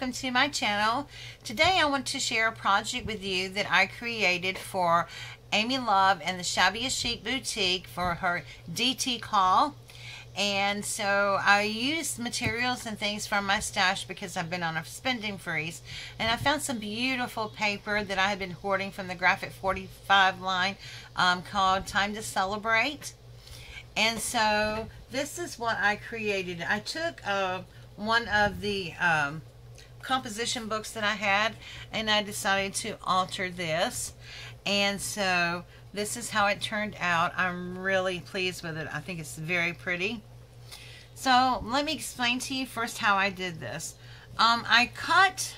welcome to my channel. Today I want to share a project with you that I created for Amy Love and the Shabby Chic Boutique for her DT call. And so I used materials and things from my stash because I've been on a spending freeze. And I found some beautiful paper that I had been hoarding from the Graphic 45 line called Time to Celebrate. And so this is what I created. I took one of the composition books that I had, and I decided to alter this. And so this is how it turned out. I'm really pleased with it. I think it's very pretty. So let me explain to you first how I did this. I cut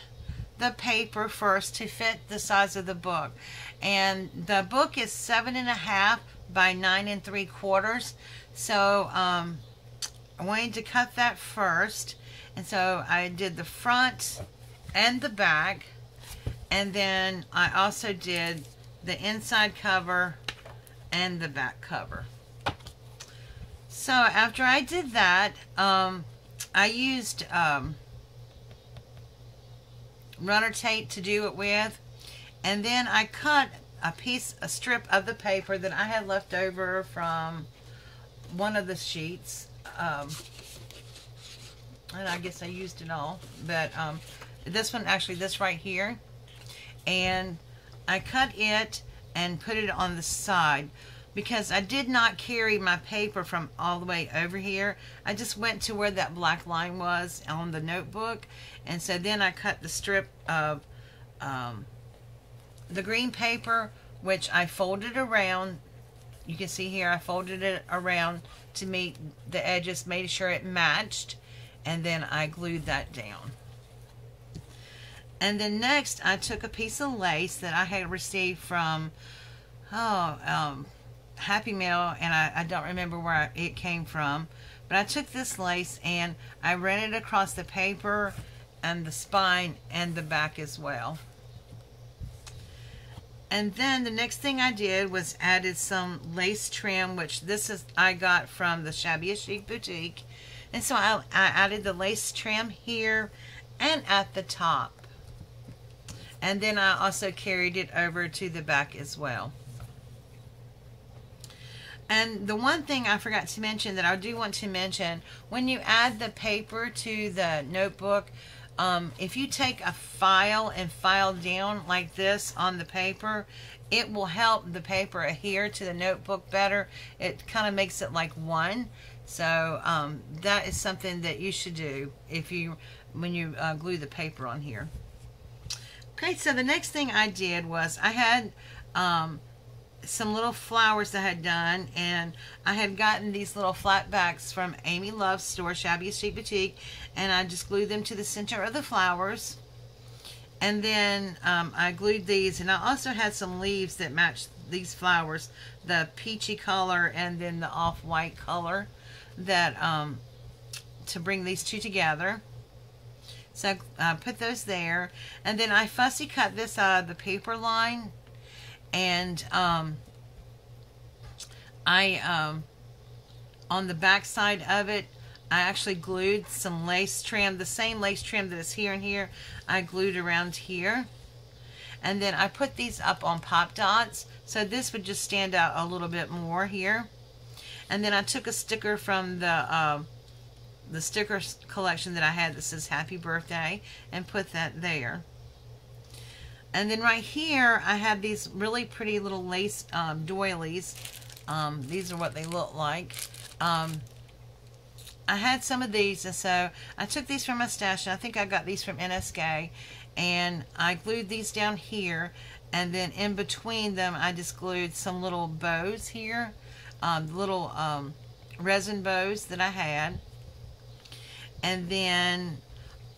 the paper first to fit the size of the book, and the book is 7.5 by 9 3/4. So I wanted to cut that first, and so I did the front and the back, and then I also did the inside cover and the back cover. So after I did that, I used runner tape to do it with, and then I cut a strip of the paper that I had left over from one of the sheets, and I guess I used it all, but this one, actually this right here, and I cut it and put it on the side because I did not carry my paper from all the way over here. I just went to where that black line was on the notebook, and so then I cut the strip of the green paper, which I folded around. You can see here I folded it around to meet the edges, made sure it matched, and then I glued that down. And then next I took a piece of lace that I had received from Happy Mail, and I don't remember where it came from, but I took this lace and I ran it across the paper and the spine and the back as well. And then the next thing I did was added some lace trim, which this is I got from the Shabby Chic Boutique. And so I added the lace trim here and at the top. And then I also carried it over to the back as well. And the one thing I forgot to mention that I do want to mention, when you add the paper to the notebook, if you take a file and file down like this on the paper, it will help the paper adhere to the notebook better. It kind of makes it like one. So that is something that you should do when you glue the paper on here. Okay, so the next thing I did was I had some little flowers that I had done, and I had gotten these little flat backs from Amy Love's store, Shabby Chic Boutique, and I just glued them to the center of the flowers. And then I glued these, and I also had some leaves that matched these flowers, the peachy color and then the off-white color, that to bring these two together. So I put those there, and then I fussy cut this out of the paper line, and on the back side of it, I actually glued some lace trim, the same lace trim that is here and here, I glued around here. And then I put these up on pop dots, so this would just stand out a little bit more here. And then I took a sticker from the sticker collection that I had that says Happy Birthday and put that there. And then right here I have these really pretty little lace doilies. These are what they look like. I had some of these, and so I took these from my stash, and I think I got these from NSK, and I glued these down here, and then in between them I just glued some little bows here, little resin bows that I had. And then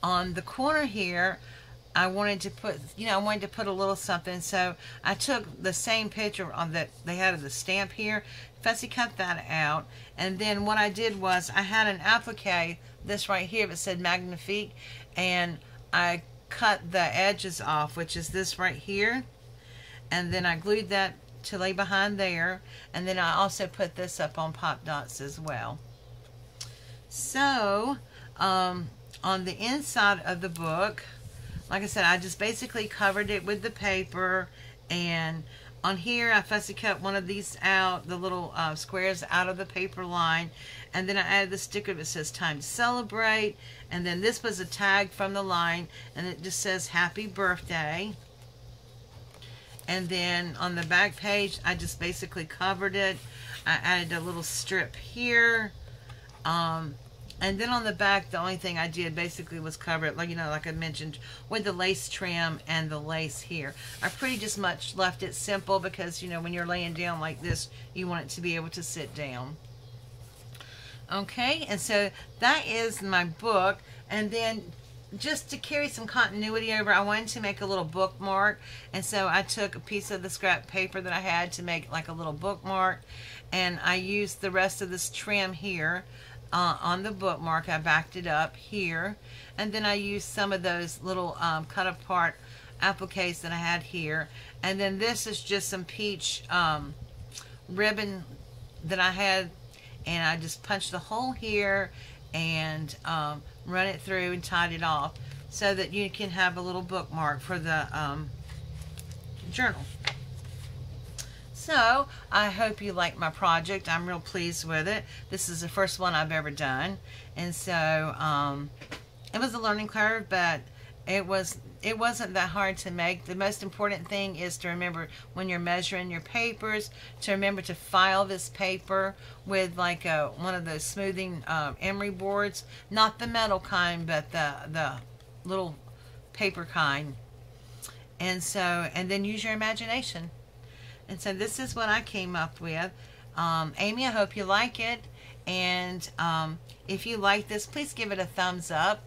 on the corner here I wanted to put, I wanted to put a little something, so I took the same picture on that they had of the stamp here, fussy cut that out, and then what I did was I had an applique, this right here that said Magnifique, and I cut the edges off, which is this right here, and then I glued that to lay behind there, and then I also put this up on pop dots as well. So on the inside of the book, like I said, I just basically covered it with the paper, and on here I fussy cut one of these out, the little squares out of the paper line, and then I added the sticker that says time to celebrate, and then this was a tag from the line, and it just says happy birthday. And then on the back page I just basically covered it. I added a little strip here, and then on the back, the only thing I did basically was cover it, like, you know, like I mentioned, with the lace trim and the lace here. I pretty just much left it simple because, you know, when you're laying down like this, you want it to be able to sit down. Okay, and so that is my book. And then just to carry some continuity over, I wanted to make a little bookmark. And so I took a piece of the scrap paper that I had to make like a little bookmark. And I used the rest of this trim here. On the bookmark, I backed it up here, and then I used some of those little cut apart appliques that I had here, and then this is just some peach ribbon that I had, and I just punched a hole here and run it through and tied it off so that you can have a little bookmark for the journal. So, I hope you like my project. I'm real pleased with it. This is the first one I've ever done. And so, it was a learning curve, but it wasn't that hard to make. The most important thing is to remember when you're measuring your papers, to remember to file this paper with like one of those smoothing emery boards. Not the metal kind, but the little paper kind. And so, and then use your imagination. And so this is what I came up with. Amy, I hope you like it. And if you like this, please give it a thumbs up.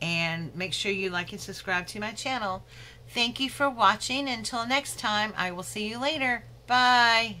And make sure you like and subscribe to my channel. Thank you for watching. Until next time, I will see you later. Bye.